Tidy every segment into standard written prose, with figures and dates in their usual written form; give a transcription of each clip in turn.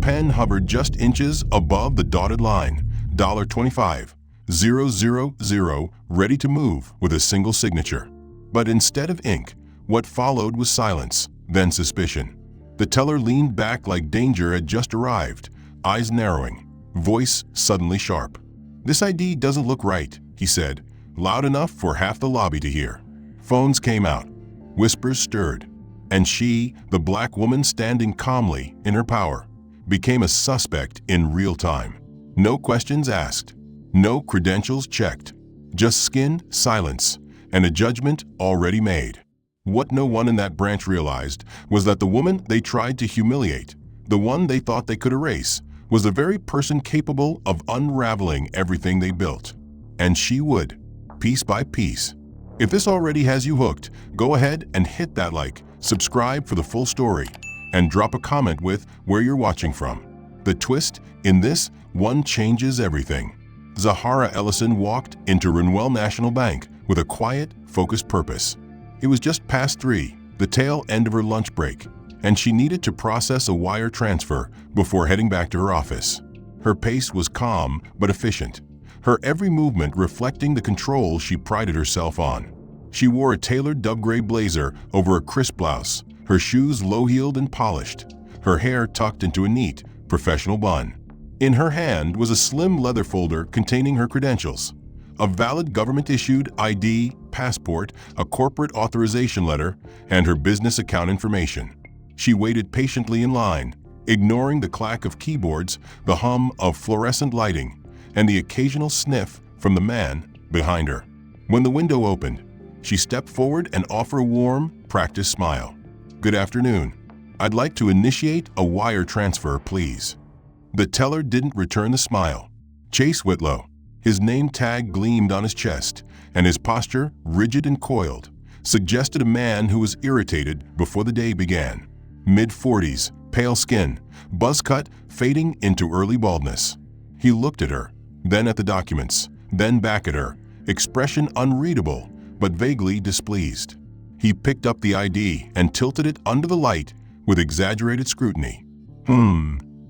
pen hovered just inches above the dotted line, $25,000, ready to move with a single signature. But instead of ink, what followed was silence, then suspicion. The teller leaned back like danger had just arrived, eyes narrowing, voice suddenly sharp. "This ID doesn't look right," he said, loud enough for half the lobby to hear. Phones came out. Whispers stirred. And she, the black woman standing calmly in her power, became a suspect in real time. No questions asked. No credentials checked. Just skin, silence, and a judgment already made. What no one in that branch realized was that the woman they tried to humiliate, the one they thought they could erase, was the very person capable of unraveling everything they built. And she would, piece by piece. If this already has you hooked, go ahead and hit that like, subscribe for the full story, and drop a comment with where you're watching from. The twist in this one changes everything. Zahara Ellison walked into Renwell National Bank with a quiet, focused purpose. It was just past 3, the tail end of her lunch break, and she needed to process a wire transfer before heading back to her office. Her pace was calm but efficient, her every movement reflecting the control she prided herself on. She wore a tailored dove-gray blazer over a crisp blouse, her shoes low-heeled and polished, her hair tucked into a neat, professional bun. In her hand was a slim leather folder containing her credentials, a valid government-issued ID, passport, a corporate authorization letter, and her business account information. She waited patiently in line, ignoring the clack of keyboards, the hum of fluorescent lighting, and the occasional sniff from the man behind her. When the window opened, she stepped forward and offered a warm, practiced smile. "Good afternoon. I'd like to initiate a wire transfer, please." The teller didn't return the smile. Chase Whitlow. His name tag gleamed on his chest, and his posture, rigid and coiled, suggested a man who was irritated before the day began. Mid-40s, pale skin, buzz cut fading into early baldness. He looked at her, then at the documents, then back at her, expression unreadable but vaguely displeased. He picked up the ID and tilted it under the light with exaggerated scrutiny.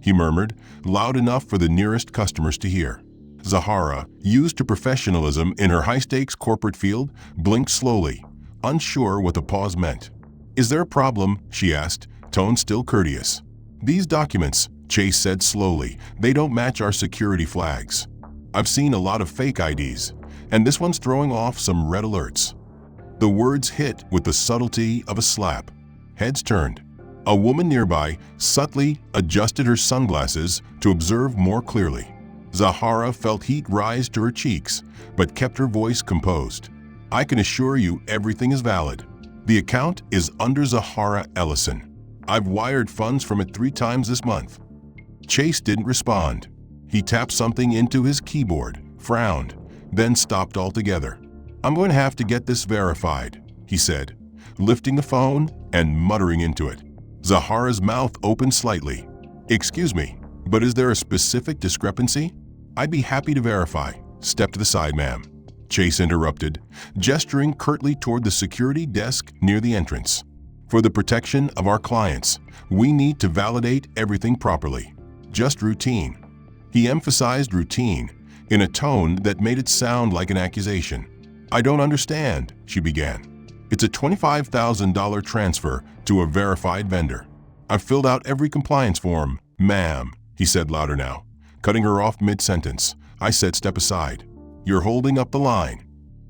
He murmured, loud enough for the nearest customers to hear. Zahara, used to professionalism in her high-stakes corporate field, blinked slowly, unsure what the pause meant. "Is there a problem?" she asked, tone still courteous. "These documents," Chase said slowly, "they don't match our security flags. I've seen a lot of fake IDs, and this one's throwing off some red alerts." The words hit with the subtlety of a slap. Heads turned. A woman nearby subtly adjusted her sunglasses to observe more clearly. Zahara felt heat rise to her cheeks, but kept her voice composed. "I can assure you everything is valid. The account is under Zahara Ellison. I've wired funds from it 3 times this month." Chase didn't respond. He tapped something into his keyboard, frowned, then stopped altogether. "I'm going to have to get this verified," he said, lifting the phone and muttering into it. Zahara's mouth opened slightly. "Excuse me, but is there a specific discrepancy?" "I'd be happy to verify." "Step to the side, ma'am," Chase interrupted, gesturing curtly toward the security desk near the entrance. "For the protection of our clients, we need to validate everything properly. Just routine." He emphasized routine in a tone that made it sound like an accusation. "I don't understand," she began. "It's a $25,000 transfer to a verified vendor. I've filled out every compliance form." "Ma'am," he said louder now, cutting her off mid-sentence. "I said step aside. You're holding up the line."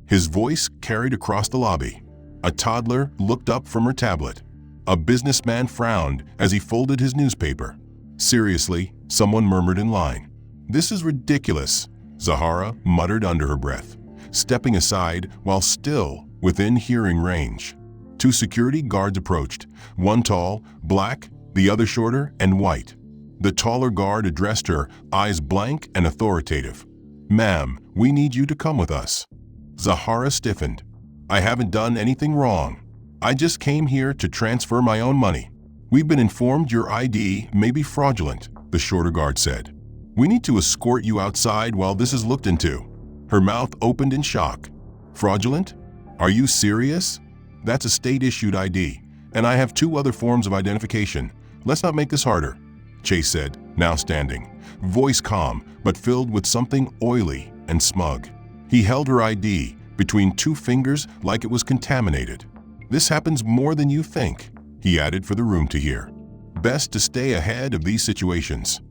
His voice carried across the lobby. A toddler looked up from her tablet. A businessman frowned as he folded his newspaper. "Seriously," someone murmured in line. "This is ridiculous," Zahara muttered under her breath, stepping aside while still within hearing range. 2 security guards approached, one tall, black, the other shorter and white. The taller guard addressed her, eyes blank and authoritative. "Ma'am, we need you to come with us." Zahara stiffened. "I haven't done anything wrong. I just came here to transfer my own money." "We've been informed your ID may be fraudulent," the shorter guard said. "We need to escort you outside while this is looked into." Her mouth opened in shock. "Fraudulent? Are you serious? That's a state-issued ID, and I have 2 other forms of identification. Let's not make this harder," Chase said, now standing, voice calm but filled with something oily and smug. He held her ID between two fingers like it was contaminated. "This happens more than you think," he added for the room to hear. "Best to stay ahead of these situations."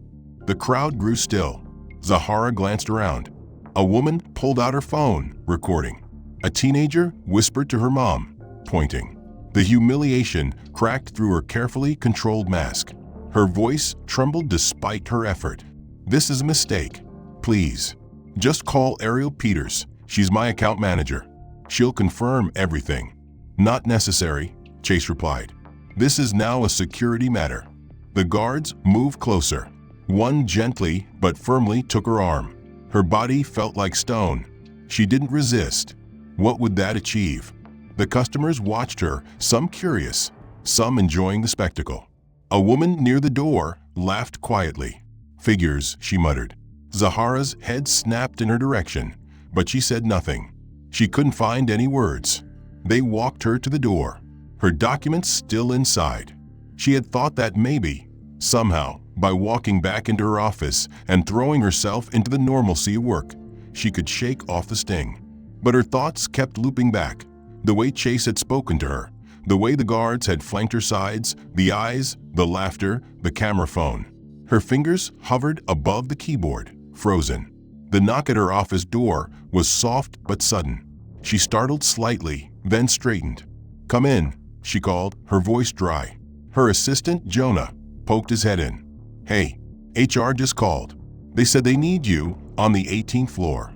The crowd grew still. Zahara glanced around. A woman pulled out her phone, recording. A teenager whispered to her mom, pointing. The humiliation cracked through her carefully controlled mask. Her voice trembled despite her effort. "This is a mistake. Please, just call Ariel Peters. She's my account manager. She'll confirm everything." "Not necessary," Chase replied. "This is now a security matter." The guards moved closer. One gently but firmly took her arm. Her body felt like stone. She didn't resist. What would that achieve? The customers watched her, some curious, some enjoying the spectacle. A woman near the door laughed quietly. "Figures," she muttered. Zahara's head snapped in her direction, but she said nothing. She couldn't find any words. They walked her to the door, her documents still inside. She had thought that maybe, somehow, by walking back into her office and throwing herself into the normalcy of work, she could shake off the sting. But her thoughts kept looping back. The way Chase had spoken to her, the way the guards had flanked her sides, the eyes, the laughter, the camera phone. Her fingers hovered above the keyboard, frozen. The knock at her office door was soft but sudden. She startled slightly, then straightened. "Come in," she called, her voice dry. Her assistant, Jonah, poked his head in. "Hey, HR just called. They said they need you on the 18th floor."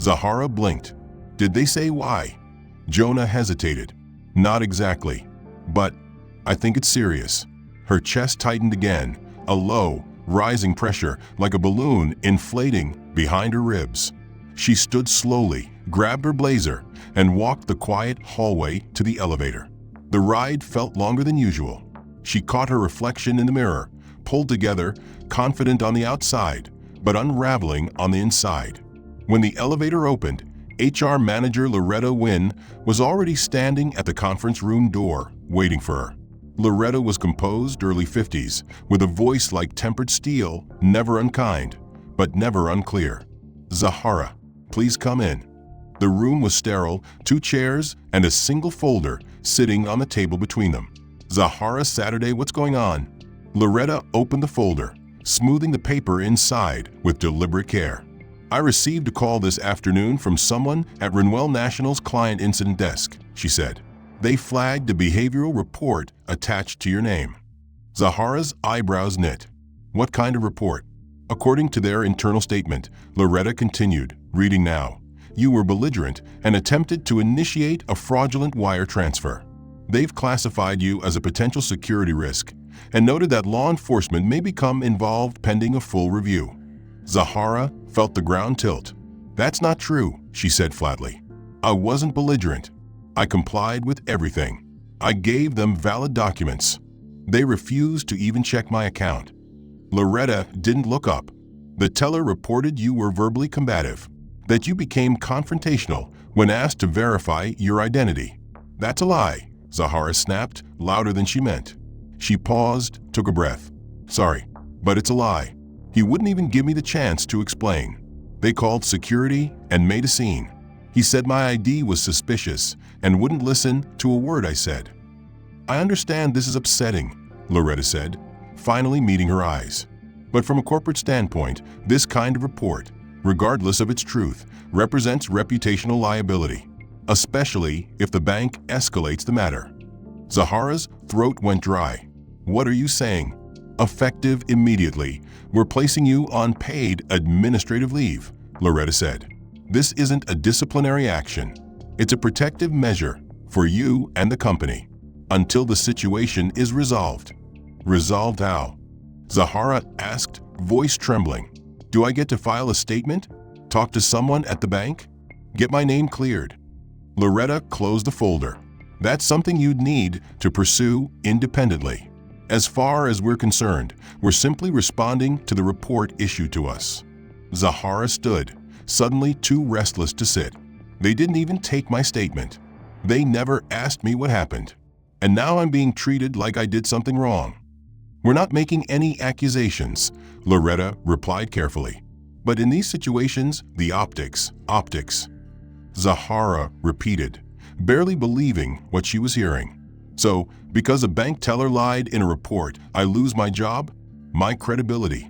Zahara blinked. "Did they say why?" Jonah hesitated. "Not exactly, but I think it's serious." Her chest tightened again, a low, rising pressure like a balloon inflating behind her ribs. She stood slowly, grabbed her blazer, and walked the quiet hallway to the elevator. The ride felt longer than usual. She caught her reflection in the mirror, pulled together, confident on the outside, but unraveling on the inside. When the elevator opened, HR manager Loretta Wynn was already standing at the conference room door, waiting for her. Loretta was composed, early 50s, with a voice like tempered steel, never unkind, but never unclear. "Zahara, please come in." The room was sterile, 2 chairs and a single folder sitting on the table between them. "Zahara, Saturday, what's going on?" Loretta opened the folder, smoothing the paper inside with deliberate care. "I received a call this afternoon from someone at Renwell National's client incident desk," she said. "They flagged a behavioral report attached to your name." Zahara's eyebrows knit. "What kind of report?" "According to their internal statement," Loretta continued, reading now, "you were belligerent and attempted to initiate a fraudulent wire transfer. They've classified you as a potential security risk and noted that law enforcement may become involved pending a full review." Zahara felt the ground tilt. "That's not true," she said flatly. "I wasn't belligerent. I complied with everything. I gave them valid documents. They refused to even check my account." Loretta didn't look up. "The teller reported you were verbally combative, that you became confrontational when asked to verify your identity." "That's a lie," Zahara snapped, louder than she meant. She paused, took a breath. "Sorry, but it's a lie. He wouldn't even give me the chance to explain. They called security and made a scene. He said my ID was suspicious and wouldn't listen to a word I said." "I understand this is upsetting," Loretta said, finally meeting her eyes. "But from a corporate standpoint, this kind of report, regardless of its truth, represents reputational liability, especially if the bank escalates the matter." Zahara's throat went dry. "What are you saying?" "Effective immediately. We're placing you on paid administrative leave," Loretta said. "This isn't a disciplinary action. It's a protective measure for you and the company until the situation is resolved." "Resolved how?" Zahara asked, voice trembling. "Do I get to file a statement? Talk to someone at the bank? Get my name cleared?" Loretta closed the folder. "That's something you'd need to pursue independently. As far as we're concerned, we're simply responding to the report issued to us." Zahara stood, suddenly too restless to sit. "They didn't even take my statement. They never asked me what happened. And now I'm being treated like I did something wrong." We're not making any accusations, Loretta replied carefully. But in these situations, the optics. Zahara repeated, barely believing what she was hearing. So, because a bank teller lied in a report, I lose my job? My credibility?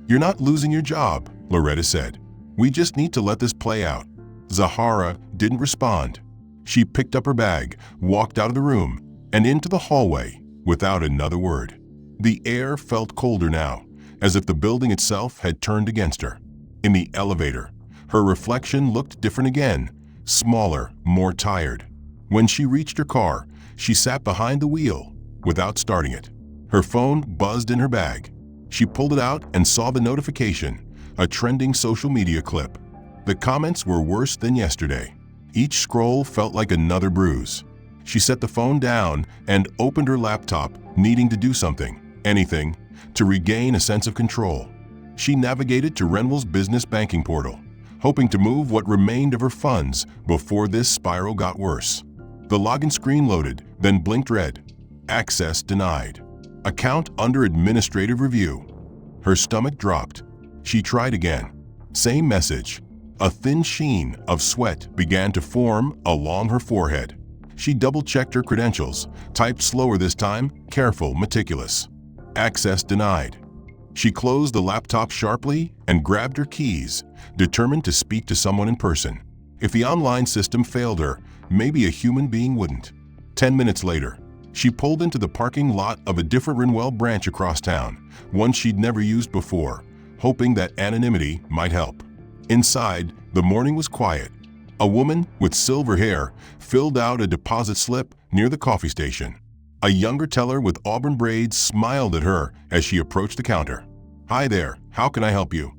You're not losing your job, Loretta said. We just need to let this play out. Zahara didn't respond. She picked up her bag, walked out of the room, and into the hallway without another word. The air felt colder now, as if the building itself had turned against her. In the elevator, her reflection looked different again, smaller, more tired. When she reached her car, she sat behind the wheel without starting it. Her phone buzzed in her bag. She pulled it out and saw the notification, a trending social media clip. The comments were worse than yesterday. Each scroll felt like another bruise. She set the phone down and opened her laptop, needing to do something, anything, to regain a sense of control. She navigated to Renwell's business banking portal, hoping to move what remained of her funds before this spiral got worse. The login screen loaded, then blinked red. Access denied. Account under administrative review. Her stomach dropped. She tried again. Same message. A thin sheen of sweat began to form along her forehead. She double-checked her credentials, typed slower this time, careful, meticulous. Access denied. She closed the laptop sharply and grabbed her keys, determined to speak to someone in person. If the online system failed her, maybe a human being wouldn't. 10 minutes later, she pulled into the parking lot of a different Renwell branch across town, one she'd never used before, hoping that anonymity might help. Inside, the morning was quiet. A woman with silver hair filled out a deposit slip near the coffee station. A younger teller with auburn braids smiled at her as she approached the counter. Hi there, how can I help you?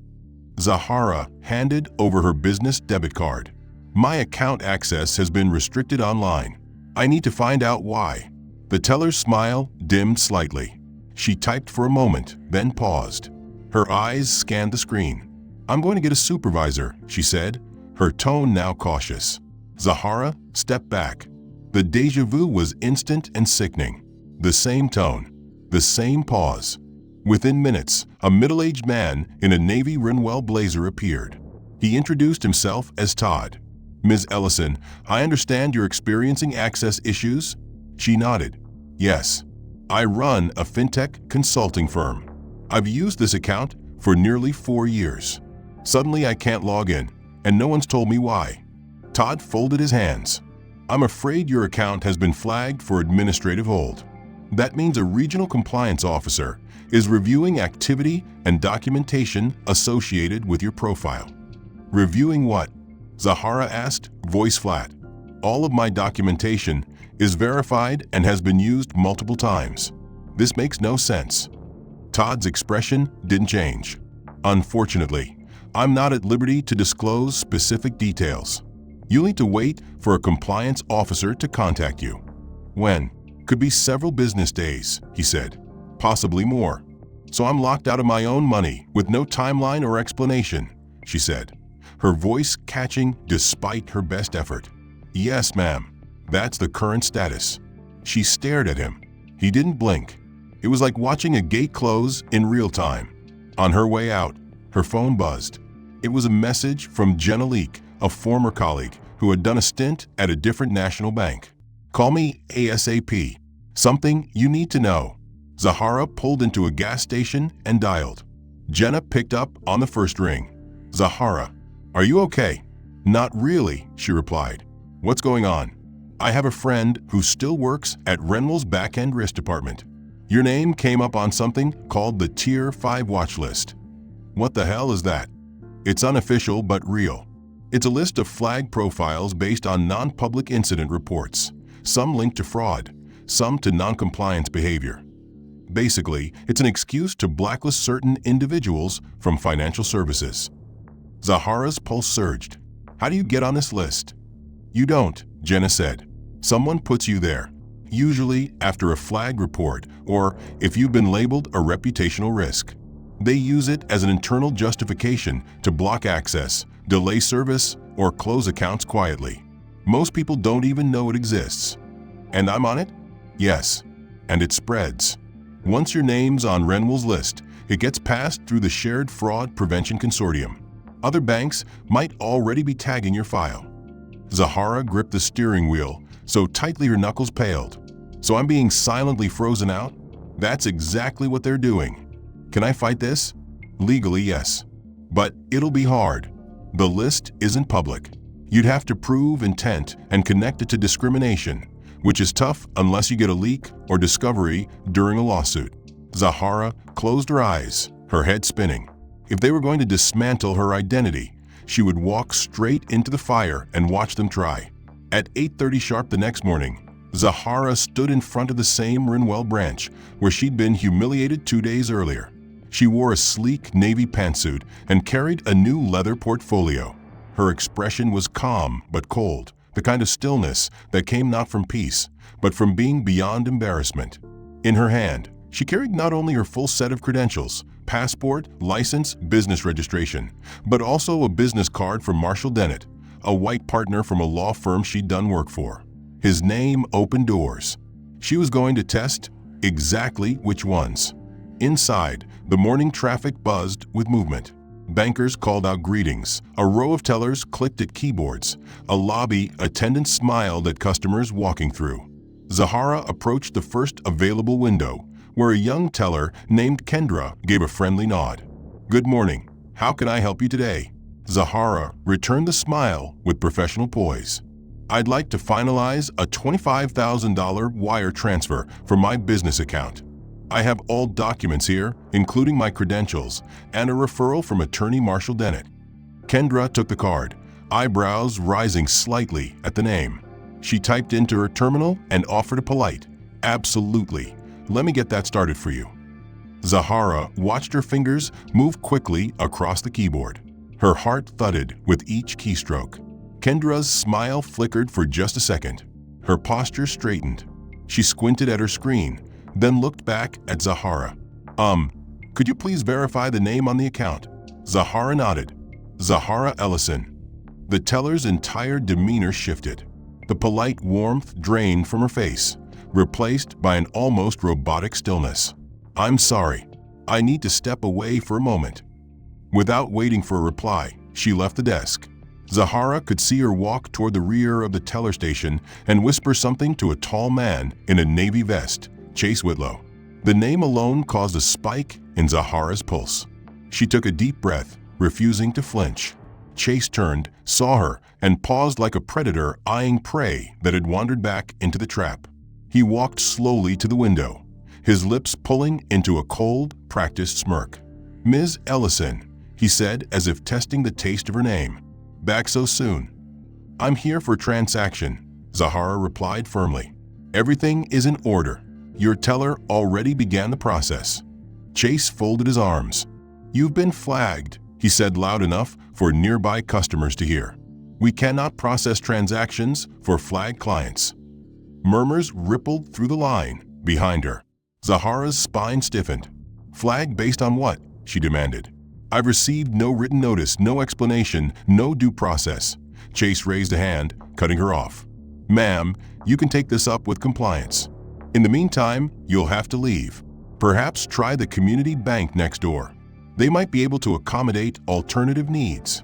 Zahara handed over her business debit card. My account access has been restricted online. I need to find out why. The teller's smile dimmed slightly. She typed for a moment, then paused. Her eyes scanned the screen. I'm going to get a supervisor, she said, her tone now cautious. Zahara stepped back. The déjà vu was instant and sickening. The same tone, the same pause. Within minutes, a middle-aged man in a navy Renwell blazer appeared. He introduced himself as Todd. Ms. Ellison, I understand you're experiencing access issues? She nodded. Yes. I run a fintech consulting firm. I've used this account for nearly 4 years. Suddenly I can't log in, and no one's told me why. Todd folded his hands. I'm afraid your account has been flagged for administrative hold. That means a regional compliance officer is reviewing activity and documentation associated with your profile. Reviewing what? Zahara asked, voice flat. All of my documentation is verified and has been used multiple times. This makes no sense. Todd's expression didn't change. Unfortunately, I'm not at liberty to disclose specific details. You'll need to wait for a compliance officer to contact you. When? Could be several business days, he said. Possibly more. So I'm locked out of my own money with no timeline or explanation, she said, her voice catching despite her best effort. Yes, ma'am. That's the current status. She stared at him. He didn't blink. It was like watching a gate close in real time. On her way out, her phone buzzed. It was a message from Jenna Leak, a former colleague who had done a stint at a different national bank. Call me ASAP. Something you need to know. Zahara pulled into a gas station and dialed. Jenna picked up on the first ring. Zahara, are you okay? Not really, she replied. What's going on? I have a friend who still works at Renwell's back-end risk department. Your name came up on something called the Tier 5 watch list. What the hell is that? It's unofficial but real. It's a list of flag profiles based on non-public incident reports, some linked to fraud, some to non-compliance behavior. Basically, it's an excuse to blacklist certain individuals from financial services. Zahara's pulse surged. How do you get on this list? You don't, Jenna said. Someone puts you there, usually after a flag report or if you've been labeled a reputational risk. They use it as an internal justification to block access, delay service, or close accounts quietly. Most people don't even know it exists. And I'm on it? Yes. And it spreads. Once your name's on Renwell's list, it gets passed through the Shared Fraud Prevention Consortium. Other banks might already be tagging your file. Zahara gripped the steering wheel so tightly her knuckles paled. So I'm being silently frozen out? That's exactly what they're doing. Can I fight this? Legally, yes. But it'll be hard. The list isn't public. You'd have to prove intent and connect it to discrimination, which is tough unless you get a leak or discovery during a lawsuit. Zahara closed her eyes, her head spinning. If they were going to dismantle her identity, she would walk straight into the fire and watch them try. At 8:30 sharp the next morning, Zahara stood in front of the same Renwell branch where she'd been humiliated 2 days earlier. She wore a sleek navy pantsuit and carried a new leather portfolio. Her expression was calm but cold, the kind of stillness that came not from peace, but from being beyond embarrassment. In her hand, she carried not only her full set of credentials, passport, license, business registration, but also a business card from Marshall Dennett, a white partner from a law firm she'd done work for. His name opened doors. She was going to test exactly which ones. Inside, the morning traffic buzzed with movement. Bankers called out greetings. A row of tellers clicked at keyboards. A lobby attendant smiled at customers walking through. Zahara approached the first available window, where a young teller named Kendra gave a friendly nod. "Good morning. How can I help you today?" Zahara returned the smile with professional poise. "I'd like to finalize a $25,000 wire transfer from my business account. I have all documents here, including my credentials, and a referral from attorney Marshall Dennett." Kendra took the card, eyebrows rising slightly at the name. She typed into her terminal and offered a polite, "Absolutely. Let me get that started for you." Zahara watched her fingers move quickly across the keyboard. Her heart thudded with each keystroke. Kendra's smile flickered for just a second. Her posture straightened. She squinted at her screen, then looked back at Zahara. Could you please verify the name on the account?" Zahara nodded. "Zahara Ellison." The teller's entire demeanor shifted. The polite warmth drained from her face, replaced by an almost robotic stillness. "I'm sorry. I need to step away for a moment." Without waiting for a reply, she left the desk. Zahara could see her walk toward the rear of the teller station and whisper something to a tall man in a navy vest, Chase Whitlow. The name alone caused a spike in Zahara's pulse. She took a deep breath, refusing to flinch. Chase turned, saw her, and paused like a predator eyeing prey that had wandered back into the trap. He walked slowly to the window, his lips pulling into a cold, practiced smirk. "Ms. Ellison," he said as if testing the taste of her name. "Back so soon?" "I'm here for a transaction," Zahara replied firmly. "Everything is in order. Your teller already began the process." Chase folded his arms. "You've been flagged," he said loud enough for nearby customers to hear. "We cannot process transactions for flagged clients." Murmurs rippled through the line behind her. Zahara's spine stiffened. "Flagged based on what?" she demanded. "I've received no written notice, no explanation, no due process." Chase raised a hand, cutting her off. "Ma'am, you can take this up with compliance. In the meantime, you'll have to leave. Perhaps try the community bank next door. They might be able to accommodate alternative needs."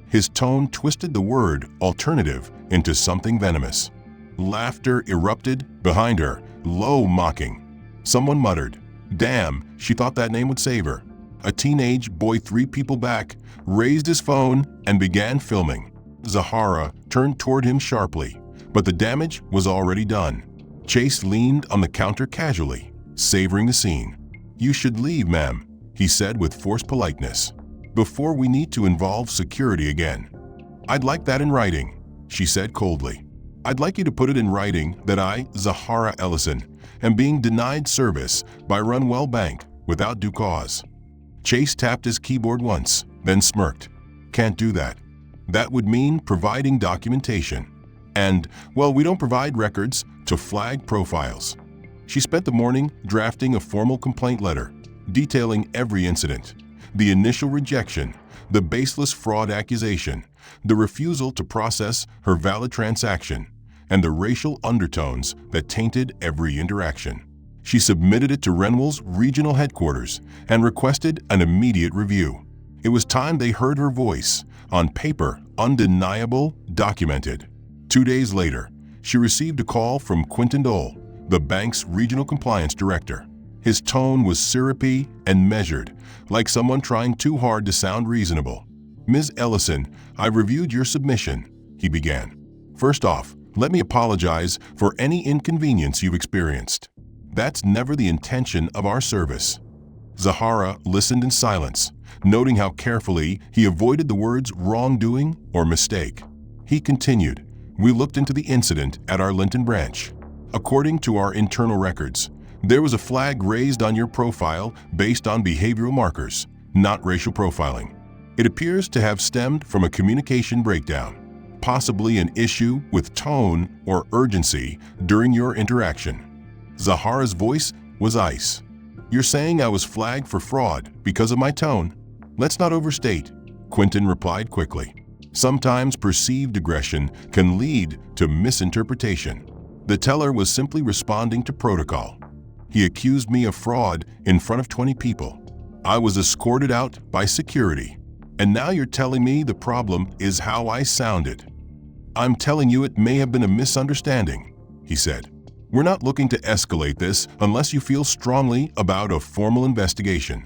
His tone twisted the word alternative into something venomous. Laughter erupted behind her, low mocking. Someone muttered, "Damn, she thought that name would save her." A teenage boy 3 people back raised his phone and began filming. Zahara turned toward him sharply, but the damage was already done. Chase leaned on the counter casually, savoring the scene. "You should leave, ma'am," he said with forced politeness, "before we need to involve security again." "I'd like that in writing," she said coldly. "I'd like you to put it in writing that I, Zahara Ellison, am being denied service by Renwell Bank without due cause." Chase tapped his keyboard once, then smirked. "Can't do that. That would mean providing documentation. And, well, we don't provide records to flag profiles." She spent the morning drafting a formal complaint letter, detailing every incident: the initial rejection, the baseless fraud accusation, the refusal to process her valid transaction, and the racial undertones that tainted every interaction. She submitted it to Renwell's regional headquarters and requested an immediate review. It was time they heard her voice, on paper, undeniable, documented. 2 days later, she received a call from Quentin Dole, the bank's regional compliance director. His tone was syrupy and measured, like someone trying too hard to sound reasonable. "Ms. Ellison, I've reviewed your submission," he began. "First off, let me apologize for any inconvenience you've experienced. That's never the intention of our service." Zahara listened in silence, noting how carefully he avoided the words wrongdoing or mistake. He continued, "We looked into the incident at our Linton branch. According to our internal records, there was a flag raised on your profile based on behavioral markers, not racial profiling. It appears to have stemmed from a communication breakdown, possibly an issue with tone or urgency during your interaction." Zahara's voice was ice. "You're saying I was flagged for fraud because of my tone? Let's not overstate," Quentin replied quickly. "Sometimes perceived aggression can lead to misinterpretation. The teller was simply responding to protocol. He accused me of fraud in front of 20 people. I was escorted out by security. And now you're telling me the problem is how I sounded." "I'm telling you it may have been a misunderstanding," he said. "We're not looking to escalate this unless you feel strongly about a formal investigation.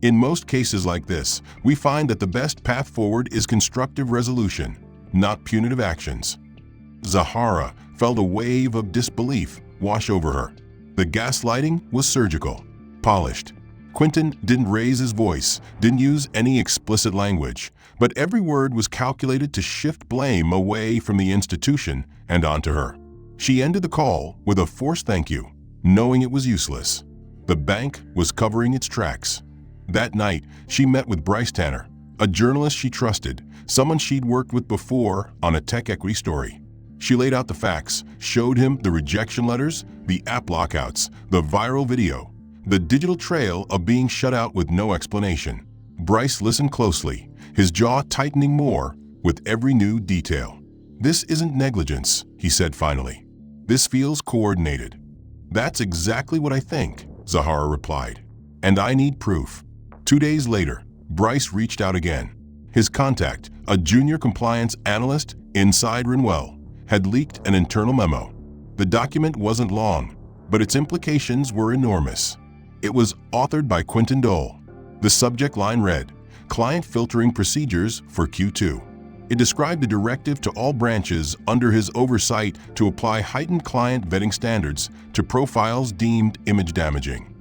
In most cases like this, we find that the best path forward is constructive resolution, not punitive actions." Zahara felt a wave of disbelief wash over her. The gaslighting was surgical, polished. Quentin didn't raise his voice, didn't use any explicit language, but every word was calculated to shift blame away from the institution and onto her. She ended the call with a forced thank you, knowing it was useless. The bank was covering its tracks. That night, she met with Bryce Tanner, a journalist she trusted, someone she'd worked with before on a tech equity story. She laid out the facts, showed him the rejection letters, the app lockouts, the viral video, the digital trail of being shut out with no explanation. Bryce listened closely, his jaw tightening more with every new detail. "This isn't negligence," he said finally. "This feels coordinated." "That's exactly what I think," Zahara replied. "And I need proof." 2 days later, Bryce reached out again. His contact, a junior compliance analyst inside Renwell, had leaked an internal memo. The document wasn't long, but its implications were enormous. It was authored by Quentin Dole. The subject line read, "Client Filtering Procedures for Q2." It described a directive to all branches under his oversight to apply heightened client vetting standards to profiles deemed image damaging.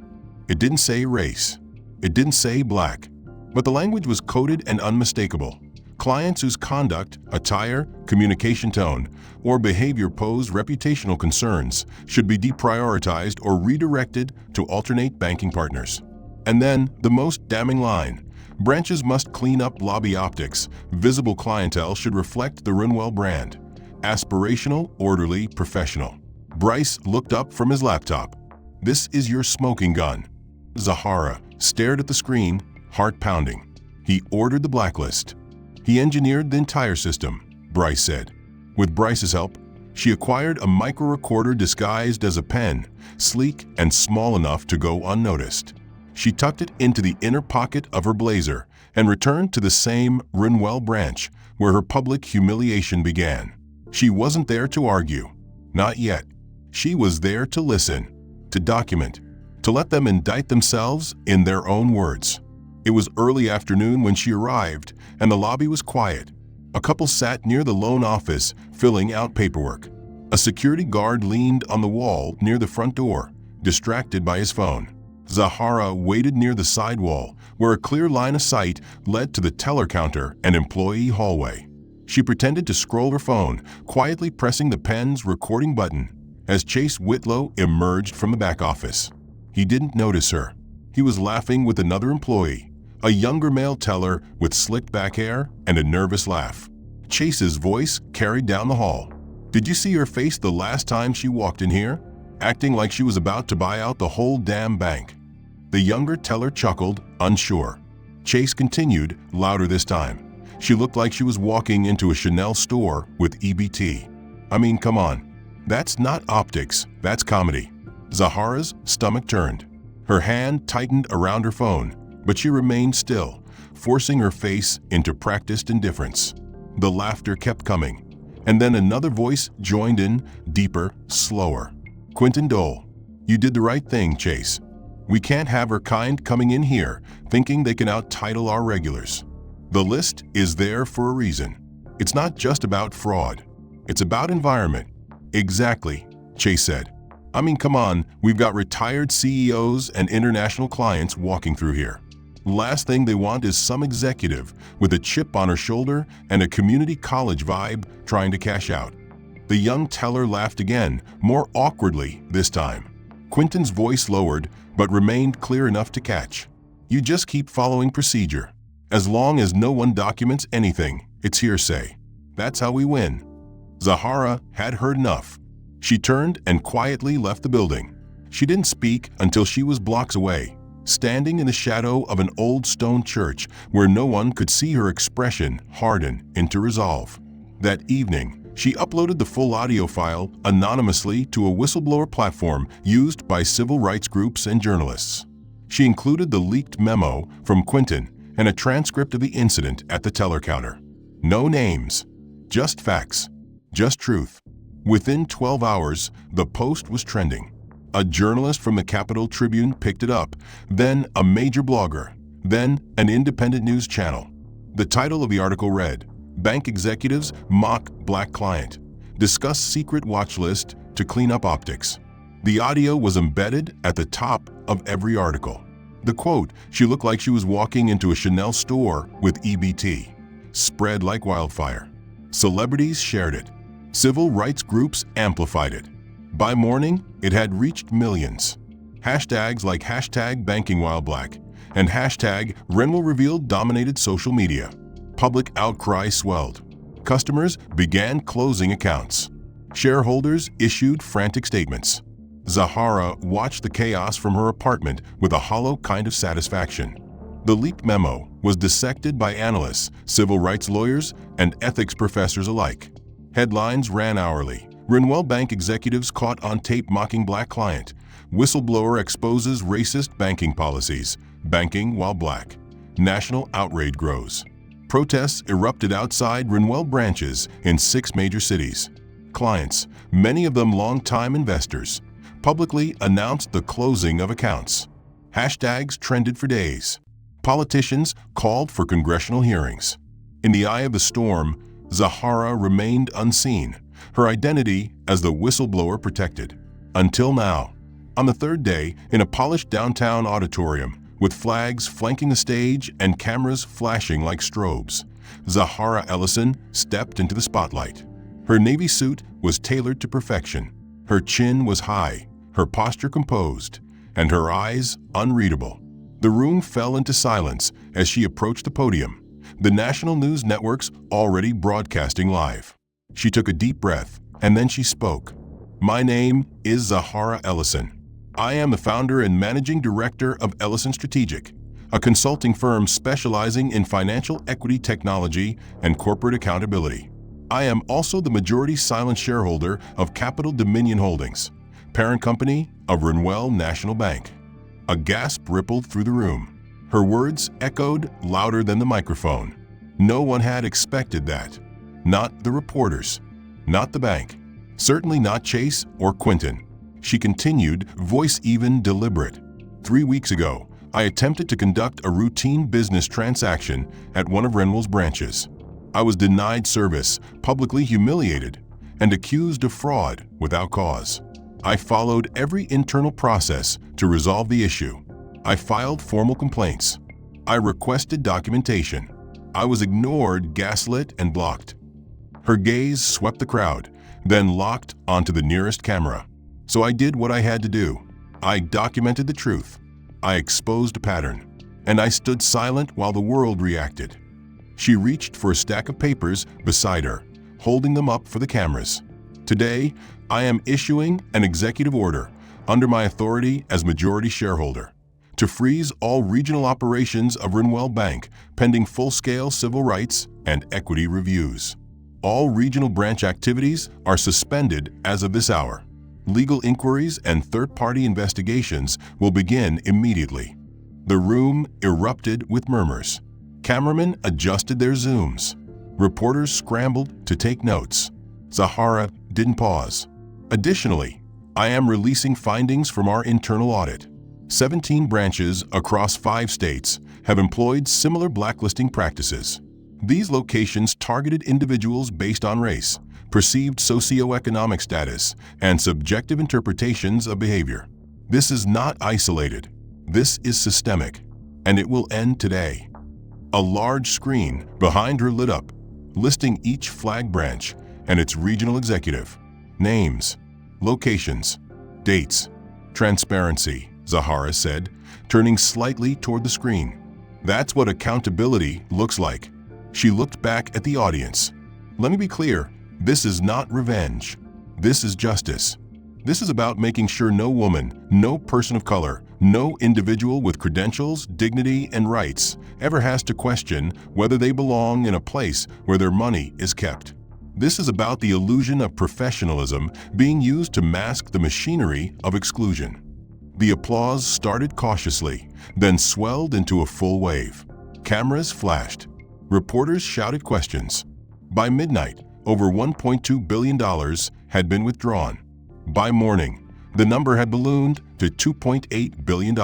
It didn't say race. It didn't say black. But the language was coded and unmistakable. Clients whose conduct, attire, communication tone, or behavior pose reputational concerns should be deprioritized or redirected to alternate banking partners. And then, the most damning line, branches must clean up lobby optics. Visible clientele should reflect the Renwell brand. Aspirational, orderly, professional. Bryce looked up from his laptop. "This is your smoking gun." Zahara stared at the screen, heart pounding. He ordered the blacklist. He engineered the entire system, Bryce said. With Bryce's help, she acquired a micro-recorder disguised as a pen, sleek and small enough to go unnoticed. She tucked it into the inner pocket of her blazer and returned to the same Renwell branch where her public humiliation began. She wasn't there to argue. Not yet. She was there to listen, to document, to let them indict themselves in their own words. It was early afternoon when she arrived, and the lobby was quiet. A couple sat near the loan office, filling out paperwork. A security guard leaned on the wall near the front door, distracted by his phone. Zahara waited near the side wall, where a clear line of sight led to the teller counter and employee hallway. She pretended to scroll her phone, quietly pressing the pen's recording button, as Chase Whitlow emerged from the back office. He didn't notice her. He was laughing with another employee, a younger male teller with slicked back hair and a nervous laugh. Chase's voice carried down the hall. "Did you see her face the last time she walked in here? Acting like she was about to buy out the whole damn bank." The younger teller chuckled, unsure. Chase continued, louder this time. "She looked like she was walking into a Chanel store with EBT. I mean, come on. That's not optics, that's comedy." Zahara's stomach turned. Her hand tightened around her phone, but she remained still, forcing her face into practiced indifference. The laughter kept coming, and then another voice joined in, deeper, slower. "Quentin Dole, you did the right thing, Chase. We can't have her kind coming in here thinking they can out-title our regulars. The list is there for a reason. It's not just about fraud. It's about environment." "Exactly," Chase said. "I mean, come on, we've got retired CEOs and international clients walking through here. Last thing they want is some executive with a chip on her shoulder and a community college vibe trying to cash out." The young teller laughed again, more awkwardly this time. Quentin's voice lowered, but remained clear enough to catch. "You just keep following procedure. As long as no one documents anything, it's hearsay. That's how we win." Zahara had heard enough. She turned and quietly left the building. She didn't speak until she was blocks away, standing in the shadow of an old stone church where no one could see her expression harden into resolve. That evening, she uploaded the full audio file anonymously to a whistleblower platform used by civil rights groups and journalists. She included the leaked memo from Quentin and a transcript of the incident at the teller counter. No names, just facts, just truth. Within 12 hours, the post was trending. A journalist from the Capital Tribune picked it up, then a major blogger, then an independent news channel. The title of the article read, "Bank Executives Mock Black Client. Discuss Secret Watch List to Clean Up Optics." The audio was embedded at the top of every article. The quote, "She looked like she was walking into a Chanel store with EBT," spread like wildfire. Celebrities shared it. Civil rights groups amplified it. By morning, it had reached millions. Hashtags like #BankingWhileBlack and #RenwellRevealed dominated social media. Public outcry swelled. Customers began closing accounts. Shareholders issued frantic statements. Zahara watched the chaos from her apartment with a hollow kind of satisfaction. The leaked memo was dissected by analysts, civil rights lawyers, and ethics professors alike. Headlines ran hourly. Renwell Bank executives caught on tape mocking black client. Whistleblower exposes racist banking policies. Banking while black. National outrage grows. Protests erupted outside Renwell branches in 6 major cities. Clients, many of them longtime investors, publicly announced the closing of accounts. Hashtags trended for days. Politicians called for congressional hearings. In the eye of the storm, Zahara remained unseen, her identity as the whistleblower protected. Until now. On the third day, in a polished downtown auditorium, with flags flanking the stage and cameras flashing like strobes, Zahara Ellison stepped into the spotlight. Her navy suit was tailored to perfection. Her chin was high, her posture composed, and her eyes unreadable. The room fell into silence as she approached the podium, the national news networks already broadcasting live. She took a deep breath, and then she spoke. "My name is Zahara Ellison. I am the founder and managing director of Ellison Strategic, a consulting firm specializing in financial equity technology and corporate accountability. I am also the majority silent shareholder of Capital Dominion Holdings, parent company of Renwell National Bank." A gasp rippled through the room. Her words echoed louder than the microphone. No one had expected that. Not the reporters, not the bank, certainly not Chase or Quentin. She continued, voice even deliberate. 3 weeks ago, I attempted to conduct a routine business transaction at one of Renwell's branches. I was denied service, publicly humiliated, and accused of fraud without cause. I followed every internal process to resolve the issue. I filed formal complaints. I requested documentation. I was ignored, gaslit, and blocked. Her gaze swept the crowd, then locked onto the nearest camera. So I did what I had to do. I documented the truth. I exposed a pattern. And I stood silent while the world reacted. She reached for a stack of papers beside her, holding them up for the cameras. Today, I am issuing an executive order under my authority as majority shareholder to freeze all regional operations of Renwell Bank pending full-scale civil rights and equity reviews. All regional branch activities are suspended as of this hour. Legal inquiries and third-party investigations will begin immediately. The room erupted with murmurs. Cameramen adjusted their zooms. Reporters scrambled to take notes. Zahara didn't pause. Additionally, I am releasing findings from our internal audit. 17 branches across 5 states have employed similar blacklisting practices. These locations targeted individuals based on race, perceived socioeconomic status, and subjective interpretations of behavior. This is not isolated. This is systemic, and it will end today. A large screen behind her lit up, listing each flag branch and its regional executive. Names, locations, dates, transparency, Zahara said, turning slightly toward the screen. That's what accountability looks like. She looked back at the audience. Let me be clear, this is not revenge. This is justice. This is about making sure no woman, no person of color, no individual with credentials, dignity, and rights ever has to question whether they belong in a place where their money is kept. This is about the illusion of professionalism being used to mask the machinery of exclusion. The applause started cautiously, then swelled into a full wave. Cameras flashed. Reporters shouted questions. By midnight, over $1.2 billion had been withdrawn. By morning, the number had ballooned to $2.8 billion.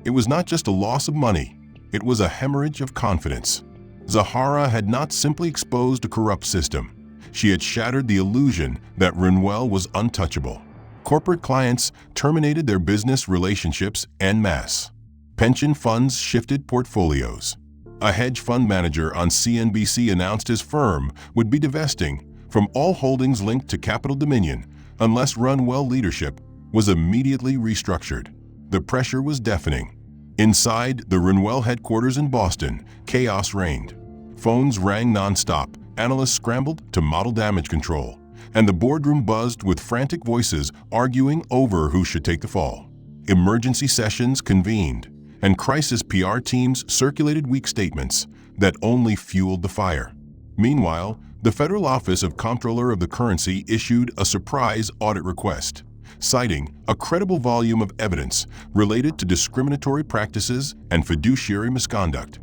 It was not just a loss of money, it was a hemorrhage of confidence. Zahara had not simply exposed a corrupt system. She had shattered the illusion that Renwell was untouchable. Corporate clients terminated their business relationships en masse. Pension funds shifted portfolios. A hedge fund manager on CNBC announced his firm would be divesting from all holdings linked to Capital Dominion unless Renwell leadership was immediately restructured. The pressure was deafening. Inside the Renwell headquarters in Boston, chaos reigned. Phones rang nonstop, analysts scrambled to model damage control, and the boardroom buzzed with frantic voices arguing over who should take the fall. Emergency sessions convened, and crisis PR teams circulated weak statements that only fueled the fire. Meanwhile, the Federal Office of Comptroller of the Currency issued a surprise audit request, citing a credible volume of evidence related to discriminatory practices and fiduciary misconduct.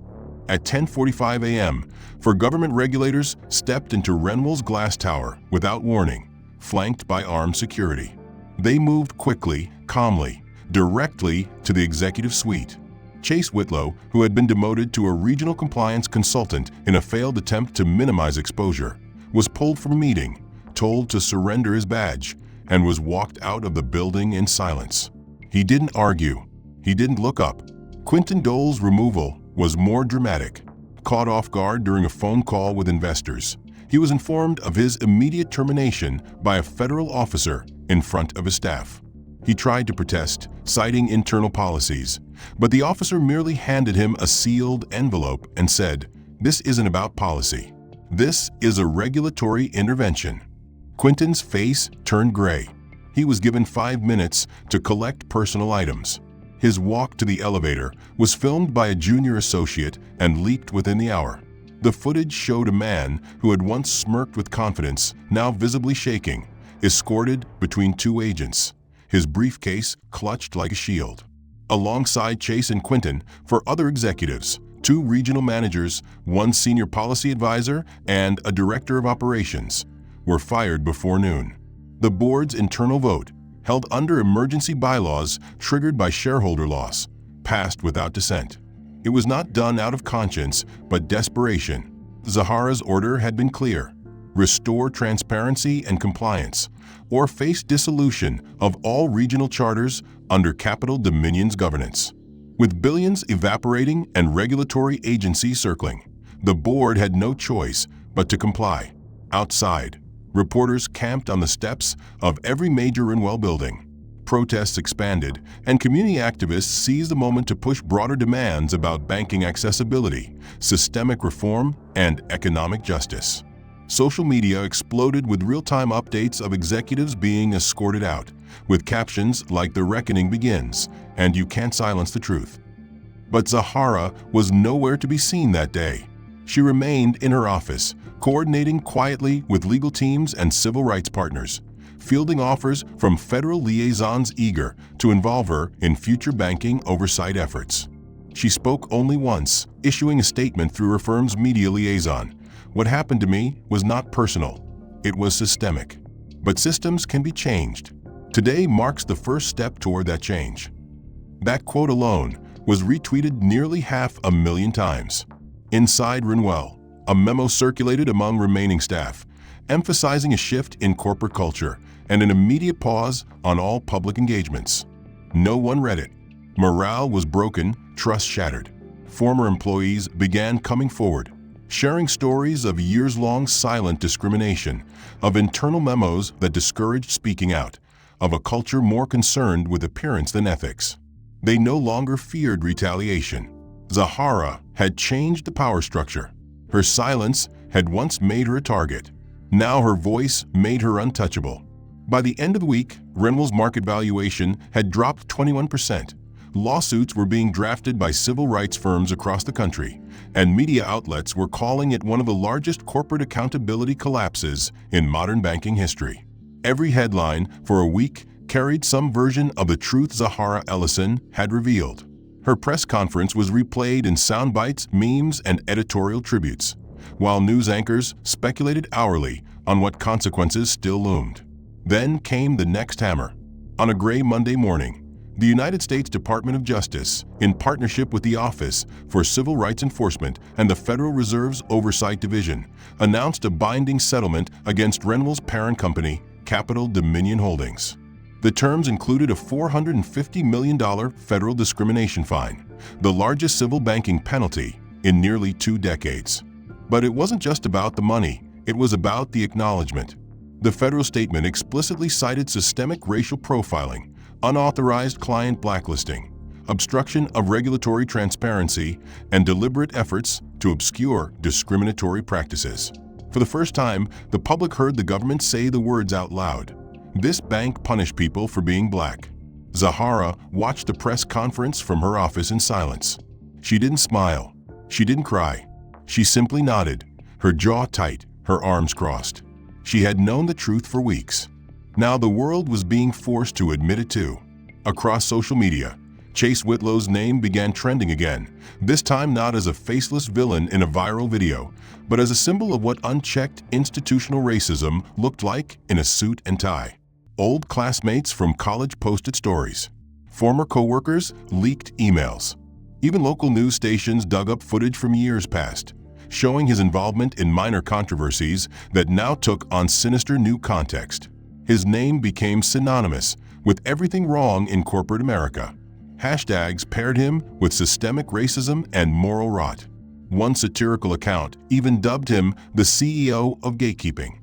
At 10:45 a.m., government regulators stepped into Renwell's glass tower without warning, flanked by armed security. They moved quickly, calmly, directly to the executive suite. Chase Whitlow, who had been demoted to a regional compliance consultant in a failed attempt to minimize exposure, was pulled from a meeting, told to surrender his badge, and was walked out of the building in silence. He didn't argue. He didn't look up. Quinton Dole's removal was more dramatic. Caught off guard during a phone call with investors, he was informed of his immediate termination by a federal officer in front of his staff. He tried to protest, citing internal policies, but the officer merely handed him a sealed envelope and said, "This isn't about policy. This is a regulatory intervention." Quinton's face turned gray. He was given 5 minutes to collect personal items. His walk to the elevator was filmed by a junior associate and leaked within the hour. The footage showed a man who had once smirked with confidence, now visibly shaking, escorted between 2 agents, his briefcase clutched like a shield. Alongside Chase and Quinton, for other executives, 2 regional managers, 1 senior policy advisor, and a director of operations, were fired before noon. The board's internal vote, held under emergency bylaws triggered by shareholder loss, passed without dissent. It was not done out of conscience, but desperation. Zahara's order had been clear: restore transparency and compliance, or face dissolution of all regional charters under Capital Dominion's governance. With billions evaporating and regulatory agencies circling, the board had no choice but to comply. Outside, reporters camped on the steps of every major Renwell building. Protests expanded, and community activists seized the moment to push broader demands about banking accessibility, systemic reform, and economic justice. Social media exploded with real-time updates of executives being escorted out, with captions like "The reckoning begins," and "You can't silence the truth." But Zahara was nowhere to be seen that day. She remained in her office, coordinating quietly with legal teams and civil rights partners, fielding offers from federal liaisons eager to involve her in future banking oversight efforts. She spoke only once, issuing a statement through her firm's media liaison. "What happened to me was not personal. It was systemic. But systems can be changed." Today marks the first step toward that change. That quote alone was retweeted nearly 500,000 times. Inside Renwell, a memo circulated among remaining staff, emphasizing a shift in corporate culture and an immediate pause on all public engagements. No one read it. Morale was broken, trust shattered. Former employees began coming forward, sharing stories of years-long silent discrimination, of internal memos that discouraged speaking out, of a culture more concerned with appearance than ethics. They no longer feared retaliation. Zahara had changed the power structure. Her silence had once made her a target. Now her voice made her untouchable. By the end of the week, Renwell's market valuation had dropped 21%. Lawsuits were being drafted by civil rights firms across the country, and media outlets were calling it one of the largest corporate accountability collapses in modern banking history. Every headline for a week carried some version of the truth Zahara Ellison had revealed. Her press conference was replayed in sound bites, memes, and editorial tributes, while news anchors speculated hourly on what consequences still loomed. Then came the next hammer. On a gray Monday morning, the United States Department of Justice, in partnership with the Office for Civil Rights Enforcement and the Federal Reserve's Oversight Division, announced a binding settlement against Renwell's parent company, Capital Dominion Holdings. The terms included a $450 million federal discrimination fine, the largest civil banking penalty in nearly 2 decades. But it wasn't just about the money, it was about the acknowledgement. The federal statement explicitly cited systemic racial profiling, unauthorized client blacklisting, obstruction of regulatory transparency, and deliberate efforts to obscure discriminatory practices. For the first time, the public heard the government say the words out loud. This bank punished people for being black. Zahara watched the press conference from her office in silence. She didn't smile. She didn't cry. She simply nodded, her jaw tight, her arms crossed. She had known the truth for weeks. Now the world was being forced to admit it too. Across social media, Chase Whitlow's name began trending again, this time not as a faceless villain in a viral video, but as a symbol of what unchecked institutional racism looked like in a suit and tie. Old classmates from college posted stories. Former coworkers leaked emails. Even local news stations dug up footage from years past, showing his involvement in minor controversies that now took on sinister new context. His name became synonymous with everything wrong in corporate America. Hashtags paired him with systemic racism and moral rot. One satirical account even dubbed him the CEO of gatekeeping.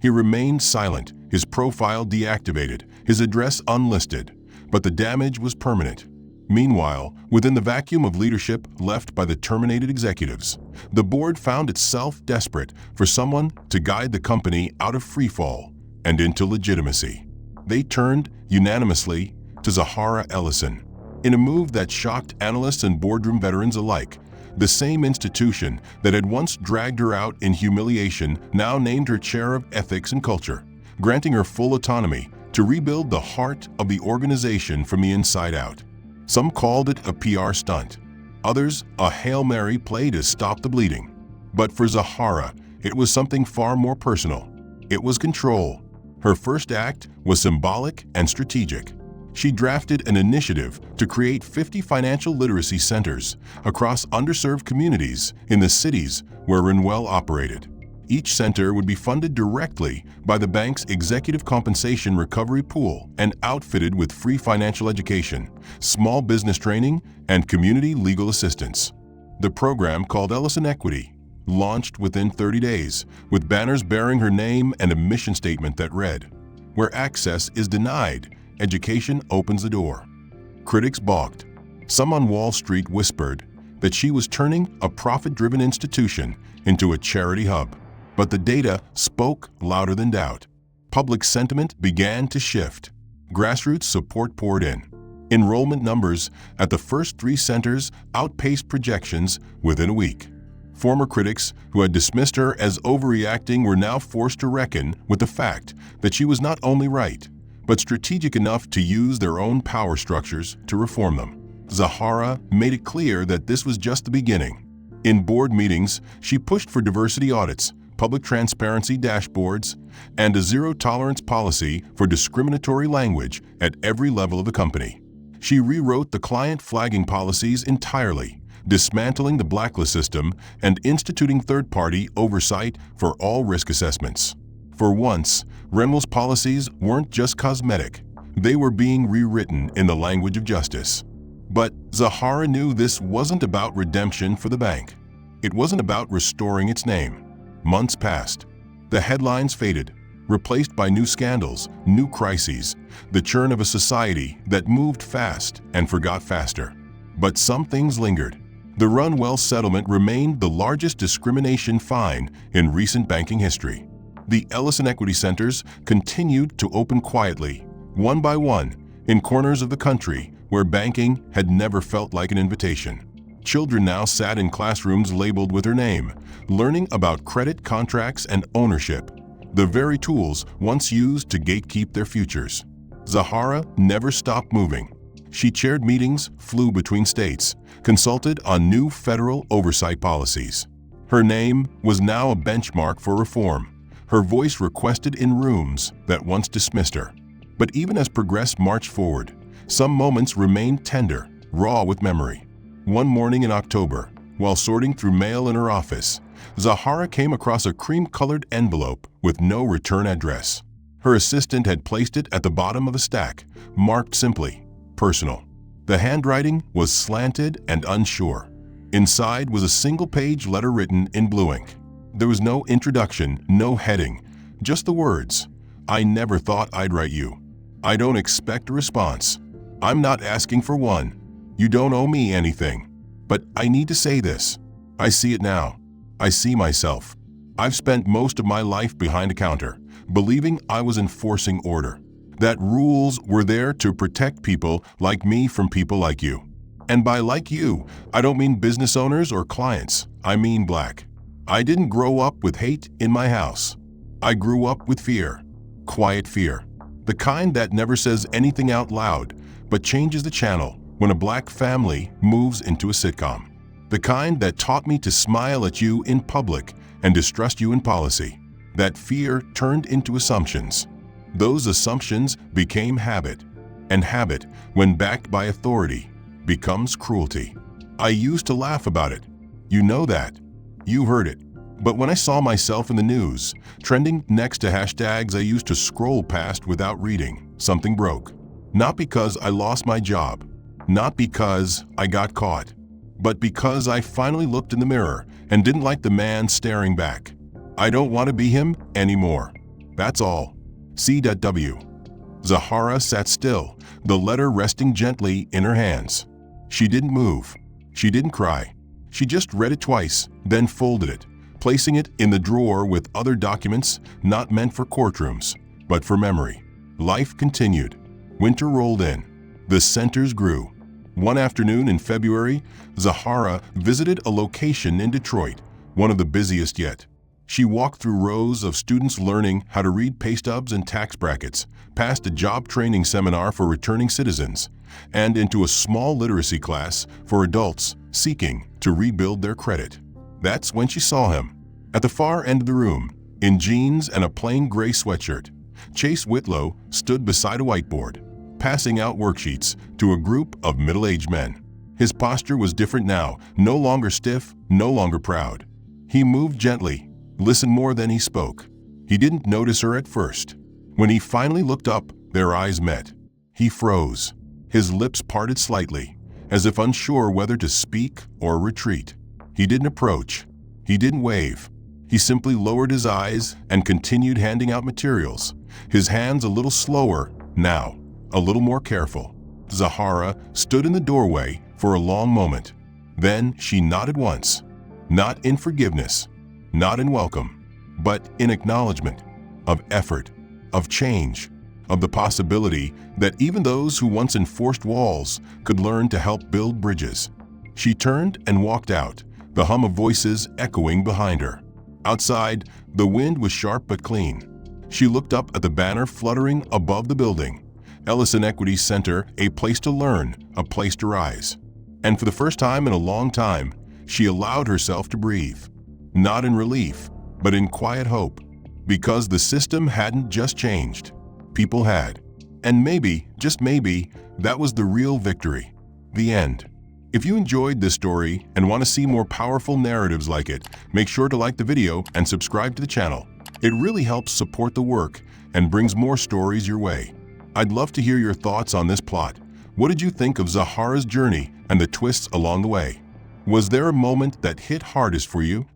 He remained silent, his profile deactivated, his address unlisted, but the damage was permanent. Meanwhile, within the vacuum of leadership left by the terminated executives, the board found itself desperate for someone to guide the company out of freefall and into legitimacy. They turned unanimously to Zahara Ellison. In a move that shocked analysts and boardroom veterans alike, the same institution that had once dragged her out in humiliation now named her chair of ethics and culture, granting her full autonomy to rebuild the heart of the organization from the inside out. Some called it a PR stunt. Others, a Hail Mary play to stop the bleeding. But for Zahara, it was something far more personal. It was control. Her first act was symbolic and strategic. She drafted an initiative to create 50 financial literacy centers across underserved communities in the cities where Renwell operated. Each center would be funded directly by the bank's executive compensation recovery pool and outfitted with free financial education, small business training, and community legal assistance. The program, called Ellison Equity, launched within 30 days with banners bearing her name and a mission statement that read, "Where access is denied, education opens the door." Critics balked. Some on Wall Street whispered that she was turning a profit-driven institution into a charity hub. But the data spoke louder than doubt. Public sentiment began to shift. Grassroots support poured in. Enrollment numbers at the first 3 centers outpaced projections within a week. Former critics who had dismissed her as overreacting were now forced to reckon with the fact that she was not only right, but strategic enough to use their own power structures to reform them. Zahara made it clear that this was just the beginning. In board meetings, she pushed for diversity audits, public transparency dashboards, and a zero-tolerance policy for discriminatory language at every level of the company. She rewrote the client flagging policies entirely, dismantling the blacklist system and instituting third-party oversight for all risk assessments. For once, Renwell's policies weren't just cosmetic. They were being rewritten in the language of justice. But Zahara knew this wasn't about redemption for the bank. It wasn't about restoring its name. Months passed. The headlines faded, replaced by new scandals, new crises, the churn of a society that moved fast and forgot faster. But some things lingered. The Renwell settlement remained the largest discrimination fine in recent banking history. The Ellison Equity Centers continued to open quietly, one by one, in corners of the country where banking had never felt like an invitation. Children now sat in classrooms labeled with her name, learning about credit contracts and ownership, the very tools once used to gatekeep their futures. Zahara never stopped moving. She chaired meetings, flew between states, consulted on new federal oversight policies. Her name was now a benchmark for reform, her voice requested in rooms that once dismissed her. But even as progress marched forward, some moments remained tender, raw with memory. One morning in October, while sorting through mail in her office, Zahara came across a cream-colored envelope with no return address. Her assistant had placed it at the bottom of a stack, marked simply, "Personal." The handwriting was slanted and unsure. Inside was a single-page letter written in blue ink. There was no introduction, no heading, just the words, "I never thought I'd write you. I don't expect a response. I'm not asking for one. You don't owe me anything. But I need to say this. I see it now. I see myself. I've spent most of my life behind a counter, believing I was enforcing order, that rules were there to protect people like me from people like you. And by like you, I don't mean business owners or clients. I mean Black. I didn't grow up with hate in my house. I grew up with fear, quiet fear, the kind that never says anything out loud, but changes the channel when a Black family moves into a sitcom. The kind that taught me to smile at you in public and distrust you in policy. That fear turned into assumptions. Those assumptions became habit, and habit, when backed by authority, becomes cruelty. I used to laugh about it. You know that. You heard it. But when I saw myself in the news, trending next to hashtags I used to scroll past without reading, something broke. Not because I lost my job, not because I got caught, but because I finally looked in the mirror and didn't like the man staring back. I don't want to be him anymore. That's all. C.W. Zahara sat still, the letter resting gently in her hands. She didn't move. She didn't cry. She just read it twice, then folded it, placing it in the drawer with other documents not meant for courtrooms, but for memory. Life continued. Winter rolled in. The centers grew. One afternoon in February, Zahara visited a location in Detroit, one of the busiest yet. She walked through rows of students learning how to read pay stubs and tax brackets, past a job training seminar for returning citizens, and into a small literacy class for adults seeking to rebuild their credit. That's when she saw him. At the far end of the room, in jeans and a plain gray sweatshirt, Chase Whitlow stood beside a whiteboard, passing out worksheets to a group of middle-aged men. His posture was different now, no longer stiff, no longer proud. He moved gently, listened more than he spoke. He didn't notice her at first. When he finally looked up, their eyes met. He froze. His lips parted slightly, as if unsure whether to speak or retreat. He didn't approach. He didn't wave. He simply lowered his eyes and continued handing out materials, his hands a little slower now, a little more careful. Zahara stood in the doorway for a long moment. Then she nodded once, not in forgiveness, not in welcome, but in acknowledgement of effort, of change, of the possibility that even those who once enforced walls could learn to help build bridges. She turned and walked out, the hum of voices echoing behind her. Outside, the wind was sharp but clean. She looked up at the banner fluttering above the building. Ellison Equity Center, a place to learn, a place to rise. And for the first time in a long time, she allowed herself to breathe. Not in relief, but in quiet hope. Because the system hadn't just changed. People had. And maybe, just maybe, that was the real victory. The end. If you enjoyed this story and want to see more powerful narratives like it, make sure to like the video and subscribe to the channel. It really helps support the work and brings more stories your way. I'd love to hear your thoughts on this plot. What did you think of Zahara's journey and the twists along the way? Was there a moment that hit hardest for you?